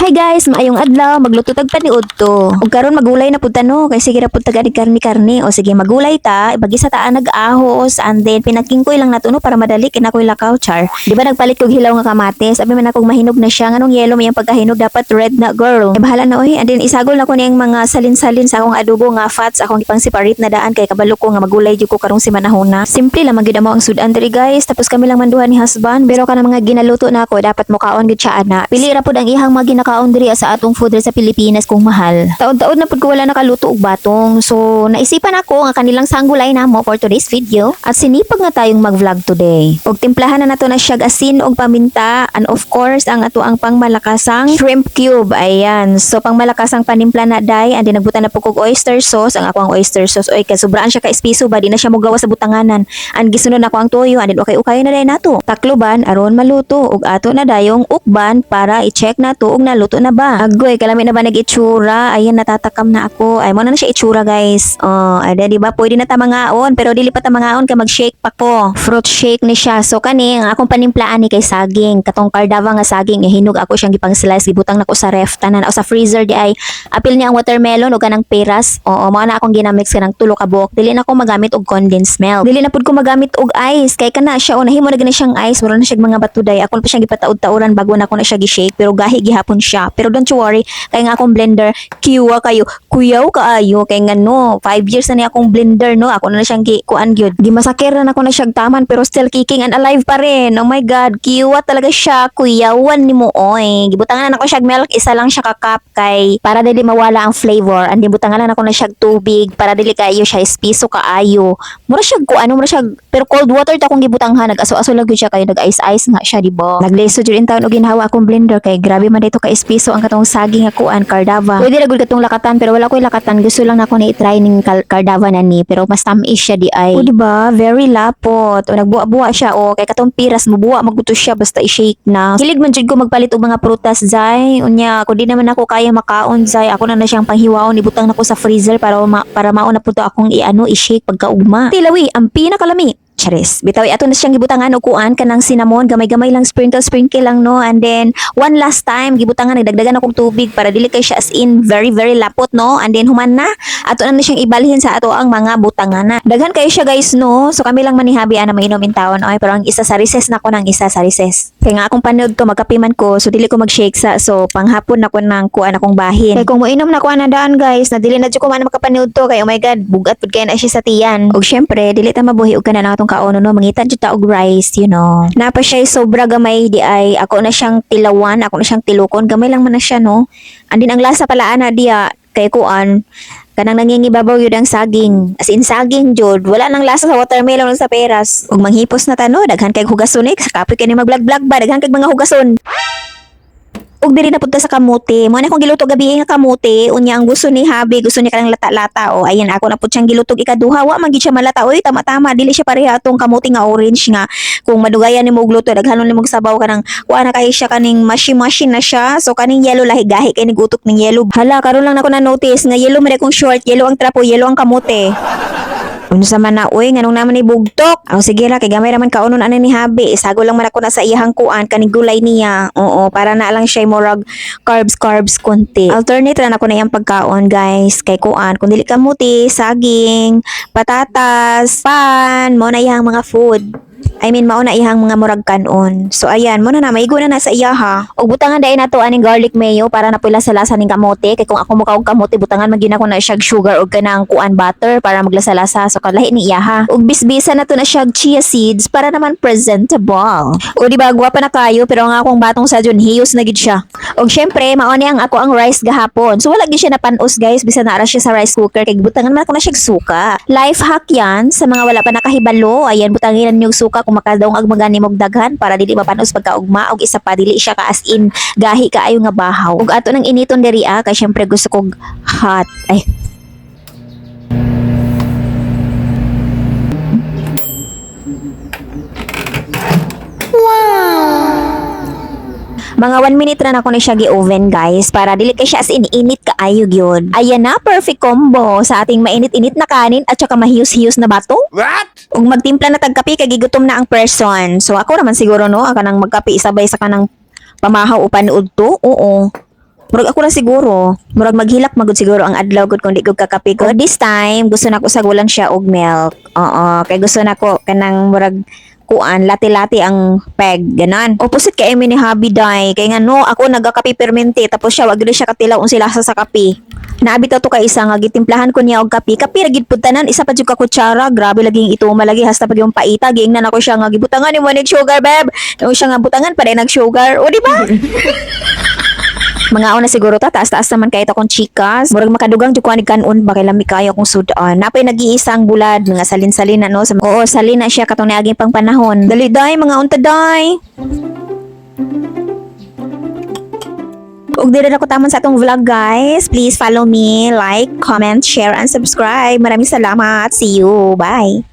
Hi guys, maayong adlaw, magluto tag paniud to. Ug karon magulay na pud ta no, kay sige ra pud tag karni-karni o sige magulay ta, ibagi sa taan nag-ahos and then pinakingkoy lang nato no para madali kinakoy lakaw char. Di ba nagpalit kog hilaw nga kamatis, abi man akong mahinog na siya nganong yellow may pagkahinog dapat red na girl. E bahala na oy, and then isagol na ko niyang mga salin-salin sa akong adobo nga fats akong ipang separate na daan kay kabalo ko nga magulay jud ko karong simanahon na. Simple lang magyud mo ang sudan diri guys, tapos kami lang manduhan ni husband, pero kana mga ginaluto na ako dapat mo kaon gid siya ana. Pili ra pud ang ihang mga ginakaon diri sa atong food sa Pilipinas kung mahal. Taon-taon na pud ko wala nakaluto og batong. So naisipan ako nga kanilang sanggulay na mo for today's video at sinipag nga tayong mag-vlog today. Og timplahan na nato na siya asin og paminta and of course ang ato ang pangmalakasang shrimp cube. Ayan. So pangmalakasang panimpla na day and then nagbutan na po kog oyster sauce. Ang ako ang oyster sauce oy kay sobraan siya ka espiso ba di na siya mogawa sa butanganan. And gisunod na ko ang toyo and then okay na day nato. Takloban aron maluto og ato na dayong ukban para i-check nato og naluto na ba. Agoy, kalami na ba nag-itsura? Ayan, natatakam na ako. Ay, mo na siya itsura, guys. Oh, ay, di ba? Pwede na tamangaon, pero dili pa tamangaon ka mag-shake pa ko. Fruit shake ni siya. So, kani, ang akong panimplaan ni kay saging. Katong Cardava nga saging, hinog ako siyang gipang slice, gibutang na ko sa ref, tanan, o sa freezer di ay. Apil niya ang watermelon o kanang peras. Oo, mo na akong ginamix ka ng tulo ka buok. Dili na ko magamit og condensed milk. Dili na pud ko magamit og ice. Kay kana siya, o nahimo na gina siyang ice. Wala na siya mga batuday. Ako pa siyang gipataud-tauran bago na ako na siya gi-shake. Pero gahi gihapon siya. Pero don't you worry, kay nga akong blender, kiwa kayo, kuyaw kaayo, kay nga no, 5 years na niya akong blender, no, ako na siyang kuan gyud. Gimasakir na ako na siyang taman, pero still kicking and alive pa rin. Oh my God, kiwa talaga siya, kuyawan ni mo, oy. Gibutangan na ako siyang milk, isa lang siya kakap, kay, para dili mawala ang flavor, and gibutangan na ako na siyang tubig, para dili kayo siya, espiso kaayo. Mura siya, mura siya, pero cold water ta akong gibutanghan, nag-aso-aso lang gyud siya, kay nag-ice-ice nga siya, diba? Nagleso jud in taon og ginhawa akong blender, kay grabe man dito ka espiso ang katong saging nga kuan Cardava. Pwede ra gud katong lakatan pero wala ko'y lakatan. Gusto lang nako na i-try ning Cardava na ni pero mas tamis siya di ay. O di ba? Very lapot. O nagbuwa-buwa siya o kay katong piras mubuwa magbuto siya basta i-shake na. Hilig man jud ko magpalit og mga prutas zay. Unya ko di naman ako kaya makaon zay. Ako na siyang panghiwaon ibutang nako sa freezer para mauna pud to akong i-shake pagkaugma. Tilawi ang pinakalami. Charis. Bitaw ato na siyang gibutangan og kuan kanang cinnamon, gamay-gamay lang sprinkle lang no. And then one last time gibutangan nagdagdagan akong tubig para dili kay siya as in very lapot no. And then human na ato na siyang ibalhin sa ato ang mga butangan na. Daghan kayo siya guys no. So kami lang manihabi ana mainom in taon oy pero ang isa sa recess na ko nang isa sa recess. Kaya nga akong panood to magkapiman ko so dili ko mag-shake sa so panghapon na ko nang kuan akong bahin. Kay kung moinom na ko ana daan guys na dili na jud ko man makapanood to kay oh my god bugat pud kay na siya sa tiyan. Og syempre dili ta mabuhi og kana atong kaon no mangitan jud ta og rice you know. Napa siya sobra gamay di ay ako na siyang tilawan, ako na siyang tilukon, gamay lang man na siya no. Andin ang lasa pala ana diya kay kuan kanang nangingibabaw yun ang saging. As in saging jud, wala nang lasa sa watermelon sa peras. Ug manghipos na tano, daghan kay hugason sa kapoy kani mag-vlog ba, daghan kay mga hugason. Ug diri na punta sa kamote. Mo na akong giluto gabi nga kamote, unya ang gusto ni Habi, gusto niya kanang lata-lata o ayan ako na pud siyang gilutog ikaduha, wa man gid siya malata. Oy, tama-tama dili siya pareha atong kamote nga orange nga. Kung madugayan nimo og luto, daghanon nimo sabaw kanang kuha na kay siya kaning mashi na siya. So kaning yellow lahi gahi kay nigutok ning yellow. Hala, karon lang nako na notice nga yellow man akong short, yellow ang trapo, yellow ang kamote. Unsa man na oy nganong naman ni bugtok. Aw sige ra kay gamay ra man kaunon ana ni Habi. Isago lang man ako na sa iyang kuan kaning gulay niya. Oo, para na lang siya murag carbs konti. Alternate ra na ko na iyang pagkaon guys. Kay kuan kun dili kamuti, saging, patatas, pan, mo na iyang mga food. I mean, mauna ihang mga murag kanon. So, ayan, muna na, maigo na sa iya ha. O butangan dahil na to aning garlic mayo para napula sa lasa ng kamote. Kaya kung ako mukha og kamote, butangan magina ko na siya sugar o kanang kuan butter para maglasa-lasa. So, kalahi ni iya ha. O bisbisa na to na siya chia seeds para naman presentable. O diba, gwapa na kayo, pero ang akong batong sa dyan, hiyos na gid siya. O syempre, mauni ang ako ang rice gahapon. So, wala gid siya napanos guys, bisa na ara siya sa rice cooker. Kaya butangan man ako na siya suka. Life hack yan sa mga wala pa nakahibalo. Ayan, butanginan niyo suka kung makadaong ag magani mog daghan para dili mapanos pagkaugma og isa pa dili siya ka as in gahi kaayo nga bahaw. Ug ato nang initon diri kay syempre gusto kog hot. Ay. Mga 1 minute ra na ko na siya gi-oven guys para dili kay siya as in init kaayo gyud. Ayan na, perfect combo sa ating mainit-init na kanin at saka mahiyos-hiyos na bato. What? Ug magtimpla na tag kape kay gigutom na ang person. So ako naman siguro no, kanang magkape isabay sa kanang pamahaw o panood to. Oo. Murag ako na siguro. Murag maghilak magud siguro ang adlaw gud kung di ko kakape ko. This time, gusto na ko sagulan siya og milk. Oo, kay gusto na ko kanang murag kuan lati-lati ang peg ganan. Opposite kay Emi ni Habi Day kay nga no ako nagakape permente tapos siya wag gyud siya katilaw unsila sa kape. Naabit to kay isa nga gitimplahan ko niya og kape. Kape ra gid pud tanan isa pa jud ka kutsara. Grabe lagi ito malagi hasta pag yung paita giingnan ako siya nga gibutangan ni mo nig sugar babe. No siya nga butangan pa nag sugar. O di ba? Mga una siguro ta, taas-taas naman kahit akong chikas. Murag makadugang jud ko ani kanon ba kay lami kayo akong sudan. Napay nag-iisang bulad, mga salin-salin na no. Oo, salin na siya katong niaging pang panahon. Dali day, mga unta day. Ug diri na ko taman sa atong vlog guys. Please follow me, like, comment, share, and subscribe. Maraming salamat. See you. Bye.